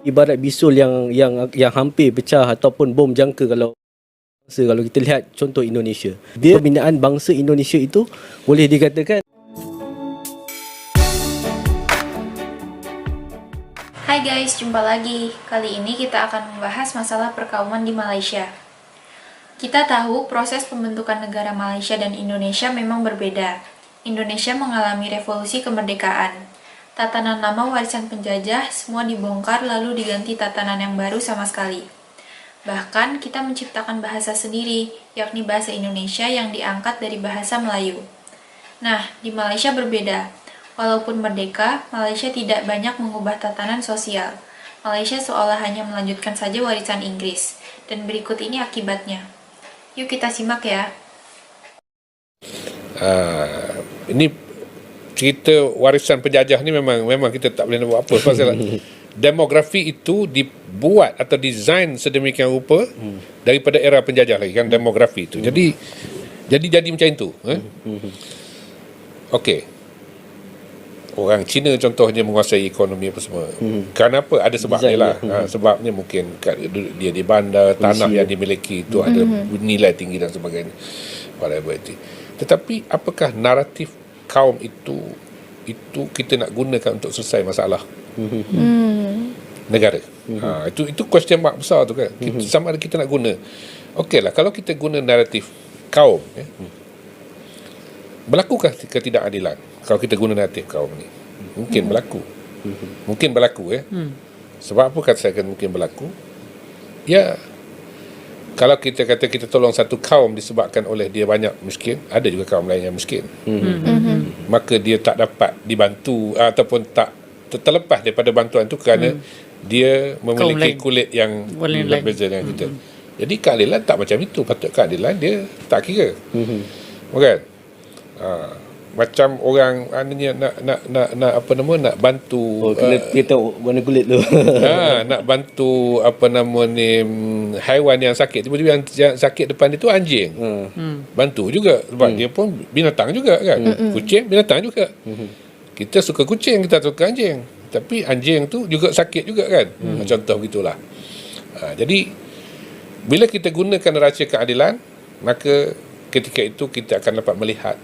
ibarat bisul yang hampir pecah ataupun bom jangka kalau kita lihat contoh Indonesia. Pembinaan bangsa Indonesia itu boleh dikatakan. Hai guys, jumpa lagi. Kali ini kita akan membahas masalah perkauman di Malaysia. Kita tahu proses pembentukan negara Malaysia dan Indonesia memang berbeda. Indonesia mengalami revolusi kemerdekaan. Tatanan lama warisan penjajah semua dibongkar lalu diganti tatanan yang baru sama sekali. Bahkan kita menciptakan bahasa sendiri, yakni bahasa Indonesia yang diangkat dari bahasa Melayu. Nah, di Malaysia berbeda. Walaupun merdeka, Malaysia tidak banyak mengubah tatanan sosial. Malaysia seolah hanya melanjutkan saja warisan Inggris. Dan berikut ini akibatnya. Yuk kita simak ya. Ini cerita warisan penjajah ni memang kita tak boleh nak buat apa pasal demografi itu dibuat atau design sedemikian rupa daripada era penjajah lagi kan demografi itu. Jadi macam itu. Okey. Orang Cina contohnya menguasai ekonomi apa semua. Kenapa? Ada sebabnya lah. Sebabnya mungkin dia di bandar, tanah yang dimiliki itu ada nilai tinggi dan sebagainya. Whatever it is. Tetapi apakah naratif kaum itu kita nak gunakan untuk selesai masalah negara? Itu question mark besar tu kan. Sama ada kita nak guna. Okeylah, kalau kita guna naratif kaum, berlakukah ketidakadilan kalau kita guna naratif kaum ni? Mungkin berlaku. Mungkin berlaku Sebab apa katakan mungkin berlaku? Ya, kalau kita kata kita tolong satu kaum disebabkan oleh dia banyak miskin, ada juga kaum lain yang miskin. Maka dia tak dapat dibantu ataupun tak terlepas daripada bantuan itu kerana dia memiliki kulit yang berbeza dengan kita. Jadi keadilan tak macam itu. Patut keadilan dia tak kira. Bukan? Macam orang nak bantu Kita tahu warna kulit tu. nak bantu haiwan yang sakit, tiba-tiba yang sakit depan itu anjing. Bantu juga sebab dia pun binatang juga kan. Kucing binatang juga. Kita suka kucing, kita suka anjing, tapi anjing tu juga sakit juga kan. Contoh begitulah. Jadi bila kita gunakan raca keadilan, maka ketika itu kita akan dapat melihat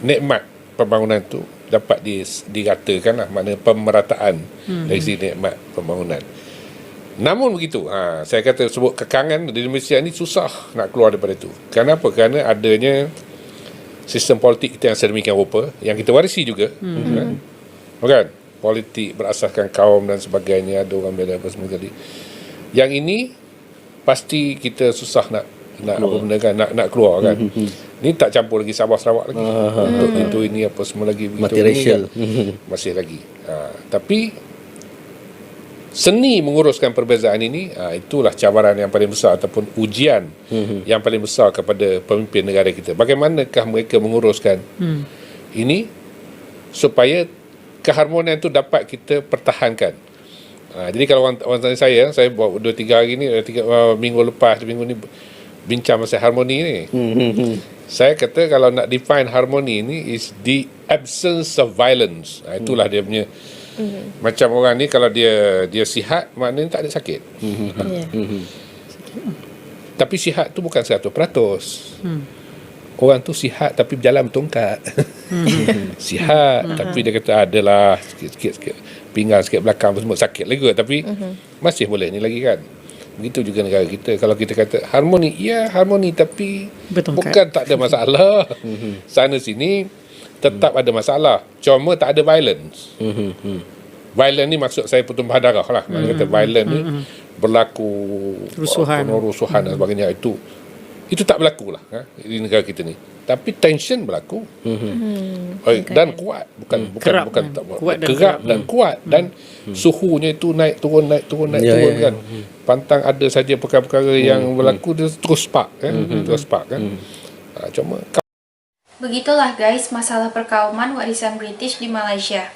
nikmat pembangunan itu dapat diratakan lah, maknanya pemerataan dari segi nikmat pembangunan. Namun begitu, saya kata sebut kekangan di Malaysia ni susah nak keluar daripada itu. Kenapa? Kerana adanya sistem politik kita yang sedemikian rupa yang kita warisi juga. Bukan? Politik berasaskan kaum dan sebagainya, ada orang bela apa semua tadi. Yang ini pasti kita susah nak keluar kan. Ni tak campur lagi Sabah Sarawak lagi. Untuk itu ini apa semua lagi begitu. Multiracial. Masih lagi. Tapi seni menguruskan perbezaan ini, itulah cabaran yang paling besar ataupun ujian yang paling besar kepada pemimpin negara kita. Bagaimanakah mereka menguruskan ini supaya keharmonian itu dapat kita pertahankan. Jadi kalau orang tanya saya buat 2-3 hari ni, minggu ni bincang pasal harmoni ni. Saya kata kalau nak define harmoni ni is the absence of violence. Itulah dia punya. Macam orang ni kalau dia sihat, maknanya tak ada sakit. Tapi sihat tu bukan 100%. Orang tu sihat tapi berjalan bertongkat. Sihat tapi dia kata adalah sikit-sikit pinggang sikit belakang semua sakit lagi, tapi masih boleh ni lagi kan. Begitu juga negara kita. Kalau kita kata harmoni, ya harmoni, tapi bukan tak ada masalah. Sana sini tetap ada masalah, cuma tak ada violence. Violence ni maksud saya pertumpahan darah lah. Kata violence ni berlaku rusuhan dan sebagainya, itu tak berlaku lah di negara kita ni. Tapi tension berlaku. Dan kuat, bukan kerap dan kuat, dan suhunya itu naik turun kan. Pantang ada saja perkara-perkara yang berlaku, dia terus spark kan. Cuma Begitulah guys masalah perkauman warisan British di Malaysia.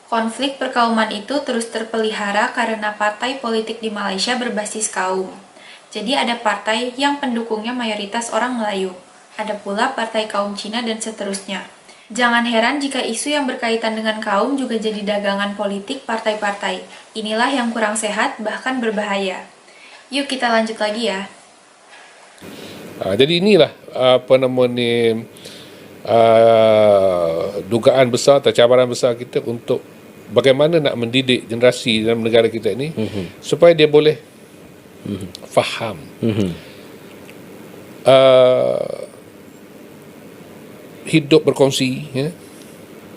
Konflik perkauman itu terus terpelihara karena partai politik di Malaysia berbasis kaum. Jadi ada partai yang pendukungnya mayoritas orang Melayu. Ada pula partai kaum Cina dan seterusnya. Jangan heran jika isu yang berkaitan dengan kaum juga jadi dagangan politik partai-partai. Inilah yang kurang sehat, bahkan berbahaya. Yuk kita lanjut lagi ya. Jadi inilah dugaan besar atau cabaran besar kita untuk bagaimana nak mendidik generasi dalam negara kita ini supaya dia boleh faham hidup berkongsi,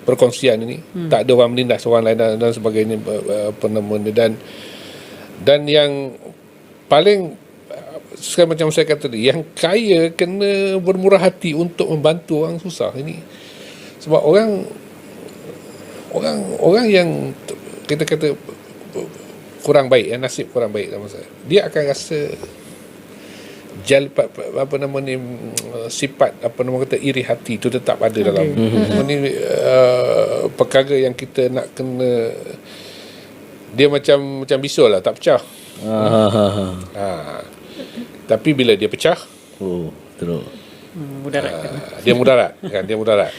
perkongsian ini tak ada orang menindas orang lain dan sebagainya, dan yang paling sekarang macam saya kata tadi, yang kaya kena bermurah hati untuk membantu orang susah ini. Sebab orang yang kita kata kurang baik, nasib kurang baik dalam masa, dia akan rasa sifat iri hati itu tetap ada dalam ini. Perkara yang kita nak kena, dia macam bisul lah, tak pecah. Tapi bila dia pecah, terus mudarat kan. Dia mudarat.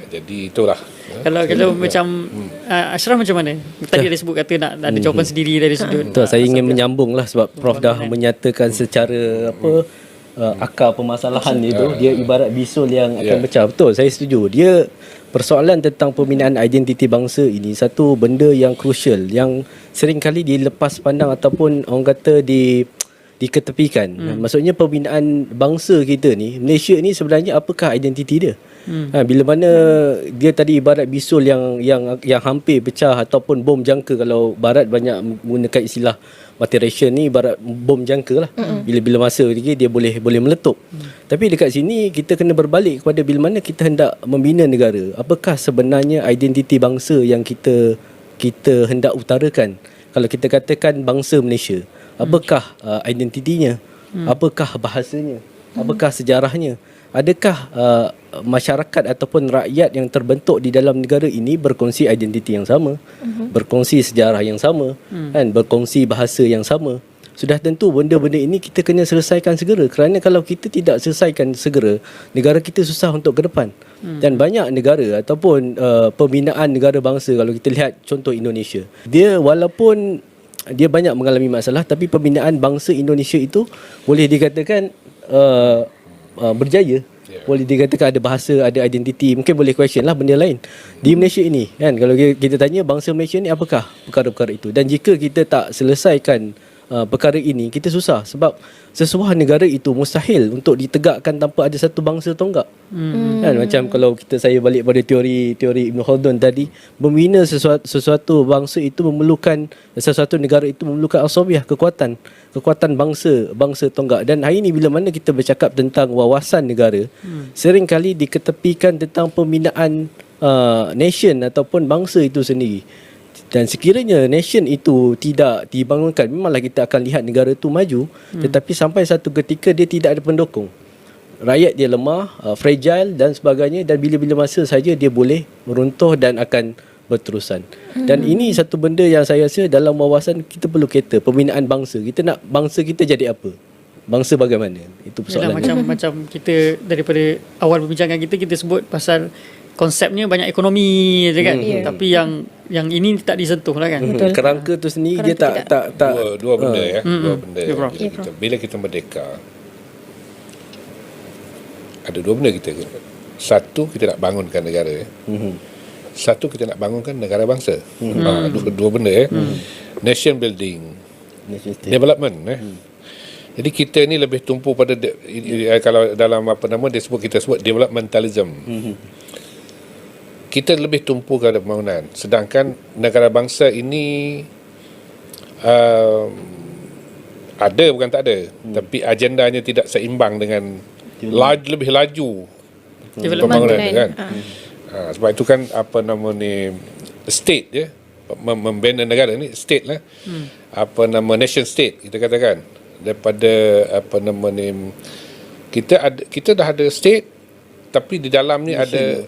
Jadi itulah. Kalau macam Ashraf macam mana? Tadi ada sebut kata nak ada jawapan sendiri dari sudut. Betul, saya ingin menyambung lah sebab Prof dah menyatakan secara akar permasalahan itu, dia ibarat bisul yang akan pecah. Betul, saya setuju. Dia persoalan tentang pembinaan identiti bangsa ini satu benda yang crucial, yang seringkali dilepas pandang ataupun orang kata diketepikan. Maksudnya pembinaan bangsa kita ni, Malaysia ni sebenarnya apakah identiti dia? Bila mana dia tadi ibarat bisul yang hampir pecah ataupun bom jangka, kalau barat banyak menggunakan istilah multiracial ni, ibarat bom jangka lah. Bila masa dia boleh meletup. Tapi dekat sini kita kena berbalik kepada bila mana kita hendak membina negara, apakah sebenarnya identiti bangsa yang kita hendak utarakan. Kalau kita katakan bangsa Malaysia, apakah identitinya? Apakah bahasanya? Apakah sejarahnya? Adakah masyarakat ataupun rakyat yang terbentuk di dalam negara ini berkongsi identiti yang sama, berkongsi sejarah yang sama, kan, berkongsi bahasa yang sama? Sudah tentu benda-benda ini kita kena selesaikan segera, kerana kalau kita tidak selesaikan segera, negara kita susah untuk ke depan. Dan banyak negara ataupun pembinaan negara bangsa, kalau kita lihat contoh Indonesia, dia walaupun dia banyak mengalami masalah, tapi pembinaan bangsa Indonesia itu boleh dikatakan berjaya. Boleh dikatakan ada bahasa, ada identiti. Mungkin boleh question lah benda lain di Malaysia ini, kan? Kalau kita tanya bangsa Malaysia ni apakah perkara-perkara itu, dan jika kita tak selesaikan perkara ini, kita susah. Sebab sesuatu negara itu mustahil untuk ditegakkan tanpa ada satu bangsa tonggak. Kan? Macam kalau saya balik pada teori Ibn Khaldun tadi, membina sesuatu bangsa itu memerlukan, sesuatu negara itu memerlukan asabiah, kekuatan bangsa tonggak. Dan hari ini bila mana kita bercakap tentang wawasan negara, seringkali diketepikan tentang pembinaan nation ataupun bangsa itu sendiri. Dan sekiranya nation itu tidak dibangunkan, memanglah kita akan lihat negara itu maju, tetapi sampai satu ketika dia tidak ada pendukung. Rakyat dia lemah, fragile dan sebagainya, dan bila-bila masa saja dia boleh meruntuh dan akan berterusan. Dan ini satu benda yang saya rasa dalam wawasan kita perlu kata, pembinaan bangsa. Kita nak bangsa kita jadi apa? Bangsa bagaimana? Itu persoalan. Macam kita daripada awal perbincangan kita sebut pasal konsepnya banyak ekonomi je kan. Tapi yang ini tak disentuh lah kan. Kerangka tu sendiri dia tak dua benda dua benda. Bila kita merdeka, ada dua benda kita. Satu, kita nak bangunkan negara. Satu, kita nak bangunkan negara bangsa. Dua benda nation building, development. Jadi kita ni lebih tumpu pada kalau dalam kita sebut developmentalism. Kita lebih tumpu kepada pembangunan, sedangkan negara bangsa ini ada, bukan tak ada, tapi agendanya tidak seimbang dengan lebih laju pembangunan kan. Sebab itu kan state membina negara ni state lah. Nation state kita katakan, daripada kita dah ada state, tapi di dalam ni ada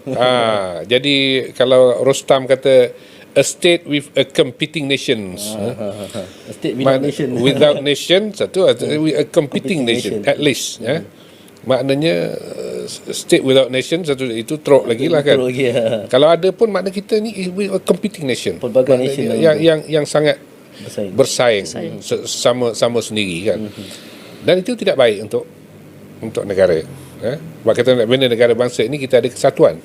jadi kalau Rostam kata a state with a competing nations, a state without nation, without nation, satu a competing nation at least. Maknanya state without nation, satu itu teruk lagi lah kan. Teruk lagi, ya. Kalau ada pun makna kita ni a competing nation. Pelbagai Maknanya nation yang sangat bersaing sama sendiri kan. Dan itu tidak baik untuk negara. Sebab kita nak bina negara bangsa ini, kita ada kesatuan.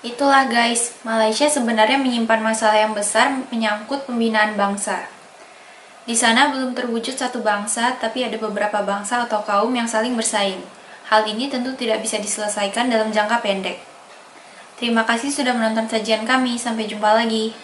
Itulah guys, Malaysia sebenarnya menyimpan masalah yang besar menyangkut pembinaan bangsa. Di sana belum terwujud satu bangsa, tapi ada beberapa bangsa atau kaum yang saling bersaing. Hal ini tentu tidak bisa diselesaikan dalam jangka pendek. Terima kasih sudah menonton sajian kami, sampai jumpa lagi.